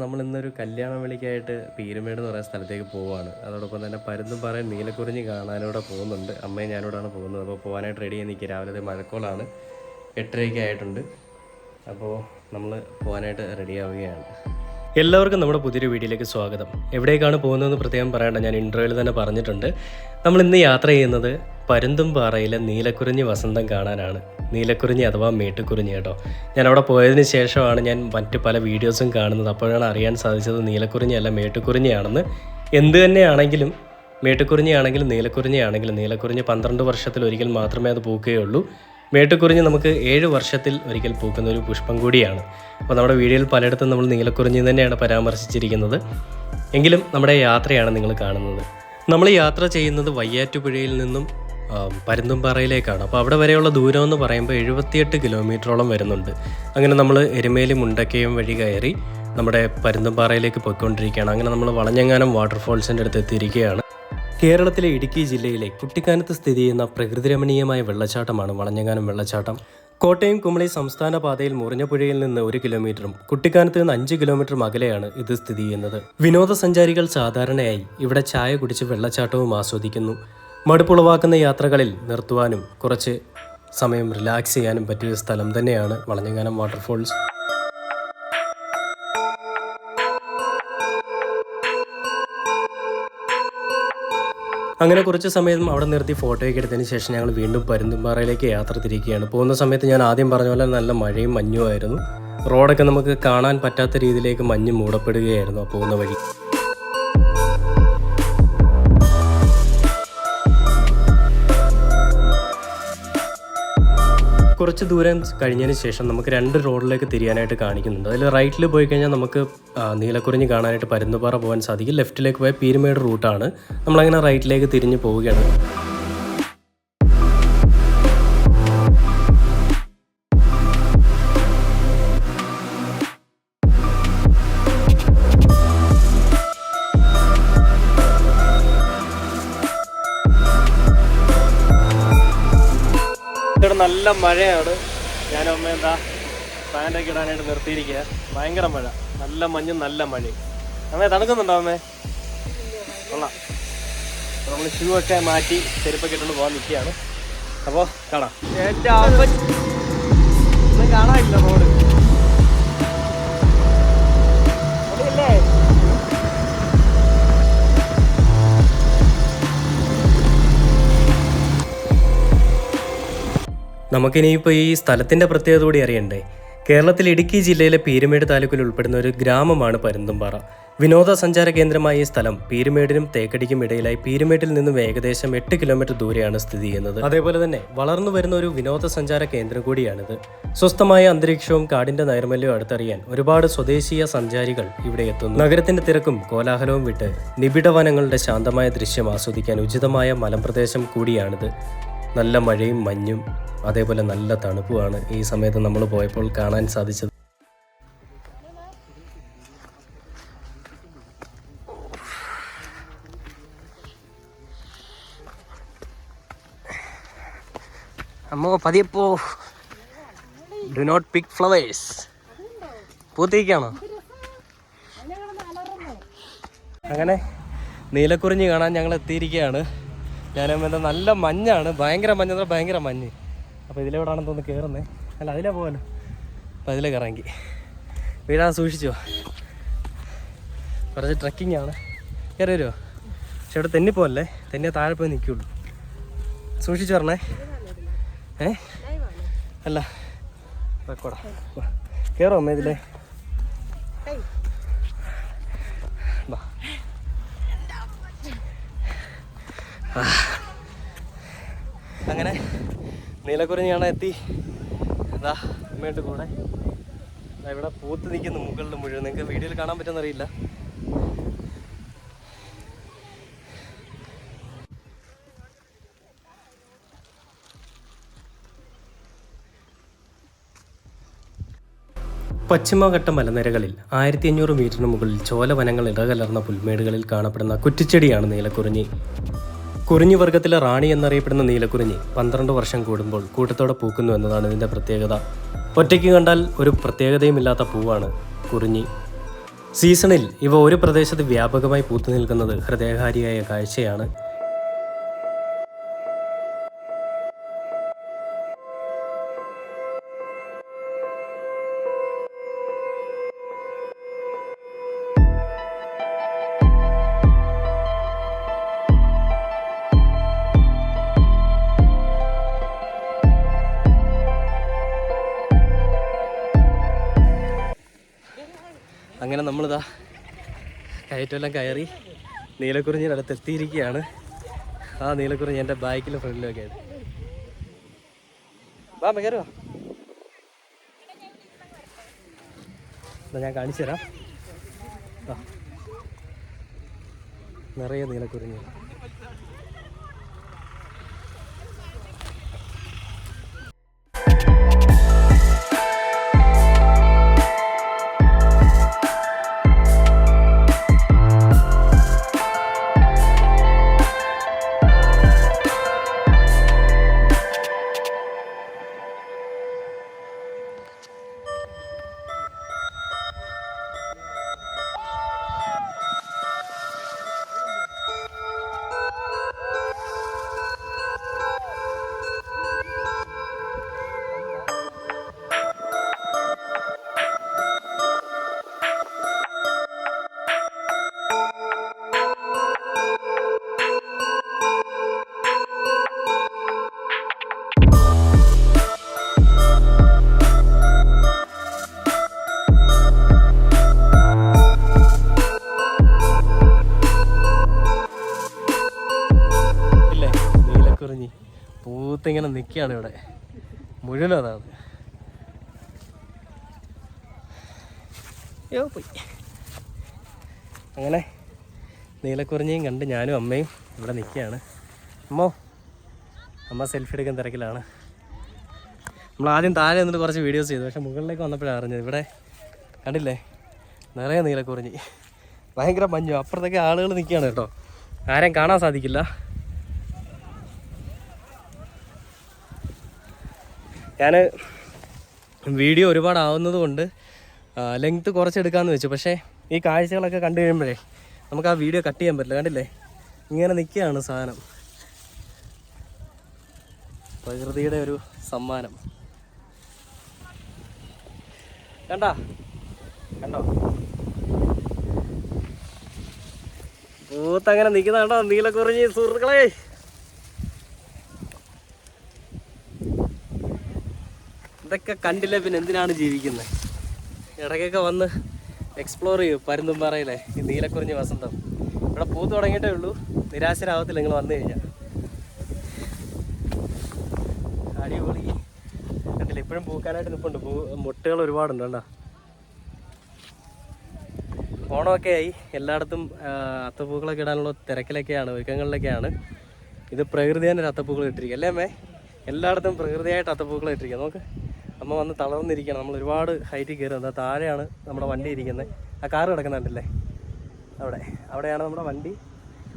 നമ്മൾ ഇന്നൊരു കല്യാണ വിളിക്കായിട്ട് പീരുമേട് എന്ന് പറയുന്ന സ്ഥലത്തേക്ക് പോവുകയാണ്. അതോടൊപ്പം തന്നെ പരുന്തുംപാറ നീലക്കുറിഞ്ഞി കാണാനൂടെ പോകുന്നുണ്ട്. അമ്മയും ഞാനോടാണ് പോകുന്നത്. അപ്പോൾ പോകാനായിട്ട് റെഡി ആയി നിൽക്കുക. രാവിലത്തെ മഴക്കോളാണ്, 8:30 ആയിട്ടുണ്ട്. അപ്പോൾ നമ്മൾ പോകാനായിട്ട് റെഡി ആവുകയാണ്. എല്ലാവർക്കും നമ്മുടെ പുതിയൊരു വീഡിയോയിലേക്ക് സ്വാഗതം. എവിടേക്കാണ് പോകുന്നതെന്ന് പ്രത്യേകം പറയേണ്ട, ഞാൻ ഇൻട്രോയിൽ തന്നെ പറഞ്ഞിട്ടുണ്ട്. നമ്മൾ ഇന്ന് യാത്ര ചെയ്യുന്നത് പരുന്തുംപാറയിലെ നീലക്കുറിഞ്ഞി വസന്തം കാണാനാണ്. നീലക്കുറിഞ്ഞി അഥവാ മേട്ടുക്കുറിഞ്ഞി കേട്ടോ. ഞാൻ അവിടെ പോയതിന് ശേഷമാണ് ഞാൻ മറ്റ് പല വീഡിയോസും കാണുന്നത്. അപ്പോഴാണ് അറിയാൻ സാധിച്ചത് നീലക്കുറിഞ്ഞി അല്ല മേട്ടുക്കുറിഞ്ഞിയാണെന്ന്. എന്ത് തന്നെയാണെങ്കിലും മേട്ടുക്കുറിഞ്ഞിയാണെങ്കിലും നീലക്കുറിഞ്ഞിയാണെങ്കിലും നീലക്കുറിഞ്ഞി 12 വർഷത്തിലൊരിക്കൽ മാത്രമേ അത് പൂക്കുകയുള്ളൂ. മേട്ടുക്കുറിഞ്ഞി നമുക്ക് 7 വർഷത്തിൽ ഒരിക്കൽ പൂക്കുന്ന ഒരു പുഷ്പം കൂടിയാണ്. അപ്പോൾ നമ്മുടെ വീഡിയോയിൽ പലയിടത്തും നമ്മൾ നീലക്കുറിഞ്ഞി തന്നെയാണ് പരാമർശിച്ചിരിക്കുന്നത്. എങ്കിലും നമ്മുടെ യാത്രയാണ് നിങ്ങൾ കാണുന്നത്. നമ്മൾ യാത്ര ചെയ്യുന്നത് വയ്യാറ്റുപുഴയിൽ നിന്നും പരുന്തുംപാറയിലേക്കാണ്. അപ്പോൾ അവിടെ വരെയുള്ള ദൂരം എന്ന് പറയുമ്പോൾ 78 കിലോമീറ്ററോളം വരുന്നുണ്ട്. അങ്ങനെ നമ്മൾ എരുമേലി മുണ്ടക്കയം വഴി കയറി നമ്മുടെ പരുന്തുംപാറയിലേക്ക് പോയിക്കൊണ്ടിരിക്കുകയാണ്. അങ്ങനെ നമ്മൾ വളഞ്ഞെങ്ങാനം വാട്ടർഫോൾസിൻ്റെ അടുത്ത് എത്തിയിരിക്കുകയാണ്. കേരളത്തിലെ ഇടുക്കി ജില്ലയിലെ കുട്ടിക്കാനത്ത് സ്ഥിതി ചെയ്യുന്ന പ്രകൃതിരമണീയമായ വെള്ളച്ചാട്ടമാണ് വളഞ്ഞെങ്ങാനം വെള്ളച്ചാട്ടം. കോട്ടയം കുമളി സംസ്ഥാന പാതയിൽ മുറിഞ്ഞപുഴയിൽ നിന്ന് 1 കിലോമീറ്ററും കുട്ടിക്കാനത്ത് നിന്ന് 5 കിലോമീറ്ററും അകലെയാണ് ഇത് സ്ഥിതി ചെയ്യുന്നത്. വിനോദസഞ്ചാരികൾ സാധാരണയായി ഇവിടെ ചായ കുടിച്ച് വെള്ളച്ചാട്ടവും ആസ്വദിക്കുന്നു. മടുപ്പുളവാക്കുന്ന യാത്രകളിൽ നിർത്തുവാനും കുറച്ച് സമയം റിലാക്സ് ചെയ്യാനും പറ്റിയ സ്ഥലം തന്നെയാണ് വളഞ്ഞെങ്ങാനം വാട്ടർഫോൾസ്. അങ്ങനെ കുറച്ച് സമയം അവിടെ നിർത്തി ഫോട്ടോയൊക്കെ എടുത്തതിന് ശേഷം ഞങ്ങൾ വീണ്ടും പരുന്തുംപാറയിലേക്ക് യാത്ര തിരിക്കുകയാണ്. പോകുന്ന സമയത്ത് ഞാൻ ആദ്യം പറഞ്ഞ പോലെ നല്ല മഴയും മഞ്ഞും ആയിരുന്നു. റോഡൊക്കെ നമുക്ക് കാണാൻ പറ്റാത്ത രീതിയിലേക്ക് മഞ്ഞ് മൂടപ്പെടുകയായിരുന്നു പോകുന്ന വഴി. കുറച്ച് ദൂരം കഴിഞ്ഞതിന് ശേഷം നമുക്ക് 2 റോഡിലേക്ക് തിരിയാനായിട്ട് കാണിക്കുന്നുണ്ട്. അതിൽ റൈറ്റിൽ പോയി കഴിഞ്ഞാൽ നമുക്ക് നീലക്കുറിഞ്ഞി കാണാനായിട്ട് പരുന്തുംപാറ പോകാൻ സാധിക്കും. ലെഫ്റ്റിലേക്ക് പോയ പീരുമേട് റൂട്ടാണ്. നമ്മളങ്ങനെ റൈറ്റിലേക്ക് തിരിഞ്ഞ് പോവുകയാണ്. ഇവിടെ നല്ല മഴയാണ്. ഞാൻ അമ്മ എന്താ പാൻ്റൊക്കെ ഇടാനായിട്ട് നിർത്തിയിരിക്കുക. ഭയങ്കര മഴ, നല്ല മഞ്ഞും നല്ല മഴയും. അമ്മേ തണുക്കുന്നുണ്ടോ അമ്മേ? കൊള്ളാം. അപ്പോൾ നമ്മൾ ഷൂ ഒക്കെ മാറ്റി ചെരുപ്പൊക്കെ ഇട്ടുകൊണ്ട് പോകാൻ നിൽക്കുകയാണ്. അപ്പോൾ കാണാം. ഒന്നും കാണാനില്ല റോഡ്. നമുക്കിനിയിപ്പോൾ ഈ സ്ഥലത്തിൻ്റെ പ്രത്യേകത കൂടി അറിയണ്ടേ. കേരളത്തിൽ ഇടുക്കി ജില്ലയിലെ പീരുമേട് താലൂക്കിൽ ഉൾപ്പെടുന്ന ഒരു ഗ്രാമമാണ് പരുന്തുംപാറ. വിനോദസഞ്ചാര കേന്ദ്രമായ ഈ സ്ഥലം പീരുമേടിനും തേക്കടിക്കും ഇടയിലായി പീരുമേട്ടിൽ നിന്നും ഏകദേശം 8 കിലോമീറ്റർ ദൂരെയാണ് സ്ഥിതി ചെയ്യുന്നത്. അതേപോലെ തന്നെ വളർന്നു വരുന്ന ഒരു വിനോദസഞ്ചാര കേന്ദ്രം കൂടിയാണിത്. സ്വസ്ഥമായ അന്തരീക്ഷവും കാടിന്റെ നൈർമല്യവും അടുത്തറിയാൻ ഒരുപാട് സ്വദേശീയ സഞ്ചാരികൾ ഇവിടെ എത്തുന്നു. നഗരത്തിന്റെ തിരക്കും കോലാഹലവും വിട്ട് നിബിഡ വനങ്ങളുടെ ശാന്തമായ ദൃശ്യം ആസ്വദിക്കാൻ ഉചിതമായ മലമ്പ്രദേശം കൂടിയാണിത്. നല്ല മഴയും മഞ്ഞും അതേപോലെ നല്ല തണുപ്പുമാണ് ഈ സമയത്ത് നമ്മൾ പോയപ്പോൾ കാണാൻ സാധിച്ചത്. അമ്മോ പതിയെ പോ. Do not pick flowers. പൂത്തേക്കാണോ? അങ്ങനെ നീലക്കുറിഞ്ഞി കാണാൻ ഞങ്ങൾ എത്തിയിരിക്കുകയാണ്. ഞാനമ്മ നല്ല മഞ്ഞാണ്, ഭയങ്കര മഞ്ഞെന്ന് പറഞ്ഞാൽ ഭയങ്കര മഞ്ഞ്. അപ്പോൾ ഇതിലെവിടാണെന്ന് തോന്നുന്നു കയറുന്നത്. അല്ല അതിലേ പോകാനോ. അപ്പോൾ അതിലേക്ക് ഇറങ്ങി. വീഴാൻ സൂക്ഷിച്ചോ, കുറച്ച് ട്രക്കിംഗ് ആണ്. കയറി വരുമോ? പക്ഷെ ഇവിടെ തെന്നിപ്പോല്ലേ, തെന്നിയെ താഴെ പോയി നിൽക്കുള്ളൂ. സൂക്ഷിച്ചു പറഞ്ഞേ. അല്ല വെക്കോടാ. കയറോ അമ്മ ഇതിലേ? അങ്ങനെ നീലക്കുറിഞ്ഞി കാണാൻ എത്തി. അതാ അമ്മയുടെ കൂടെ ഇവിടെ പൂത്ത് നിൽക്കുന്നു മുകളിൽ മുഴുവൻ. നിങ്ങൾക്ക് വീഡിയോയിൽ കാണാൻ പറ്റുമെന്നറിയില്ല. പശ്ചിമഘട്ട മലനിരകളിൽ 1500 മീറ്ററിന് മുകളിൽ ചോലവനങ്ങൾ ഇടകലർന്ന പുൽമേടുകളിൽ കാണപ്പെടുന്ന കുറ്റിച്ചെടിയാണ് നീലക്കുറിഞ്ഞി. കുറിഞ്ഞി വർഗ്ഗത്തിലെ റാണി എന്നറിയപ്പെടുന്ന നീലക്കുറിഞ്ഞി 12 വർഷം കൂടുമ്പോൾ കൂട്ടത്തോടെ പൂക്കുന്നു എന്നതാണ് ഇതിൻ്റെ പ്രത്യേകത. ഒറ്റയ്ക്ക് കണ്ടാൽ ഒരു പ്രത്യേകതയുമില്ലാത്ത പൂവാണ് കുറിഞ്ഞി. സീസണിൽ ഇവ ഒരു പ്രദേശത്ത് വ്യാപകമായി പൂത്തു നിൽക്കുന്നത് ഹൃദയഹാരിയായ കാഴ്ചയാണ്. അങ്ങനെ നമ്മളിതാ കയറ്റമെല്ലാം കയറി നീലക്കുറിഞ്ഞിൻ്റെ അടുത്ത് എത്തിയിരിക്കുകയാണ്. ആ നീലക്കുറിഞ്ഞി എൻ്റെ ബാക്കിലും ഫ്രണ്ടിലൊക്കെ ആയിട്ട്. വാ കയറുവാ, ഞാൻ കാണിച്ചു തരാം. നിറയെ നീലക്കുറിഞ്ഞി. പൂത്തിങ്ങനെ നിൽക്കുകയാണ് ഇവിടെ മുഴുവൻ. അതാണ് പോയി. അങ്ങനെ നീലക്കുറിഞ്ഞിയും കണ്ട് ഞാനും അമ്മയും ഇവിടെ നിൽക്കുകയാണ്. അമ്മ സെൽഫി എടുക്കാൻ തിരക്കിലാണ്. നമ്മൾ ആദ്യം താഴെ നിന്നിട്ട് കുറച്ച് വീഡിയോസ് ചെയ്തു, പക്ഷെ മുകളിലേക്ക് വന്നപ്പോഴാണ് അറിഞ്ഞത്. ഇവിടെ കണ്ടില്ലേ നിറയെ നീലക്കുറിഞ്ഞി, ഭയങ്കര മഞ്ഞു. അപ്പുറത്തൊക്കെ ആളുകൾ നിൽക്കുകയാണ് കേട്ടോ, ആരെയും കാണാൻ സാധിക്കില്ല. ഞാൻ വീഡിയോ ഒരുപാടാവുന്നത് കൊണ്ട് ലെങ്ത്ത് കുറച്ചെടുക്കാമെന്ന് വെച്ചു. പക്ഷേ ഈ കാഴ്ചകളൊക്കെ കണ്ടു കഴിയുമ്പോഴേ നമുക്ക് ആ വീഡിയോ കട്ട് ചെയ്യാൻ പറ്റില്ല. കണ്ടില്ലേ ഇങ്ങനെ നിൽക്കുകയാണ് സാധനം. പ്രകൃതിയുടെ ഒരു സമ്മാനം. കണ്ടോ പൂത്തങ്ങനെ നിൽക്കുന്ന കണ്ടോ നീലക്കുറിഞ്ഞി സുഹൃത്തുക്കളെ. ഇതൊക്കെ കണ്ടില്ലേ പിന്നെ എന്തിനാണ് ജീവിക്കുന്നത്? ഇടയ്ക്കൊക്കെ വന്ന് എക്സ്പ്ലോർ ചെയ്യും. പരുന്തുംപാറയിലെ ഈ നീലക്കുറിഞ്ഞി വസന്തം ഇവിടെ പൂത്ത് തുടങ്ങിയിട്ടേ ഉള്ളൂ. നിരാശരാവത്തില്ല നിങ്ങൾ വന്നു കഴിഞ്ഞാൽ. അടിപൊളി കണ്ടില്ല, ഇപ്പോഴും പൂക്കാനായിട്ട് നിൽപ്പുണ്ട്. മുട്ടുകൾ ഒരുപാടുണ്ട്. കണ്ടോ ഓണമൊക്കെ ആയി, എല്ലായിടത്തും അത്തപ്പൂക്കളൊക്കെ ഇടാനുള്ള തിരക്കിലൊക്കെയാണ്, ഒരുക്കങ്ങളിലൊക്കെയാണ്. ഇത് പ്രകൃതി തന്നെ ഒരു അത്തപ്പൂക്കൾ ഇട്ടിരിക്കുക അല്ലേ അമ്മേ? എല്ലായിടത്തും പ്രകൃതിയായിട്ട് അത്തപ്പൂക്കൾ ഇട്ടിരിക്കുക. നമുക്ക് അമ്മ വന്ന് തളർന്നിരിക്കണം. നമ്മൾ ഒരുപാട് ഹൈറ്റിൽ കയറി വന്നത്. താഴെയാണ് നമ്മുടെ വണ്ടി ഇരിക്കുന്നത്. ആ കാറ് കിടക്കുന്നുണ്ടല്ലേ അവിടെയാണ് നമ്മുടെ വണ്ടി.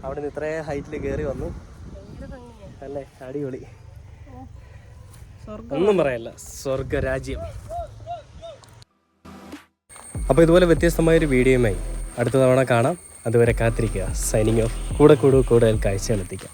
അവിടെ നിന്ന് ഇത്രയും ഹൈറ്റിൽ കയറി വന്നു അല്ലേ? അടിപൊളി, ഒന്നും പറയല്ല, സ്വർഗരാജ്യം. അപ്പോൾ ഇതുപോലെ വ്യത്യസ്തമായൊരു വീഡിയോയുമായി അടുത്ത തവണ കാണാം. അതുവരെ കാത്തിരിക്കുക. Signing off. കൂടെ കൂടുതൽ കാഴ്ചകൾ എത്തിക്കാം.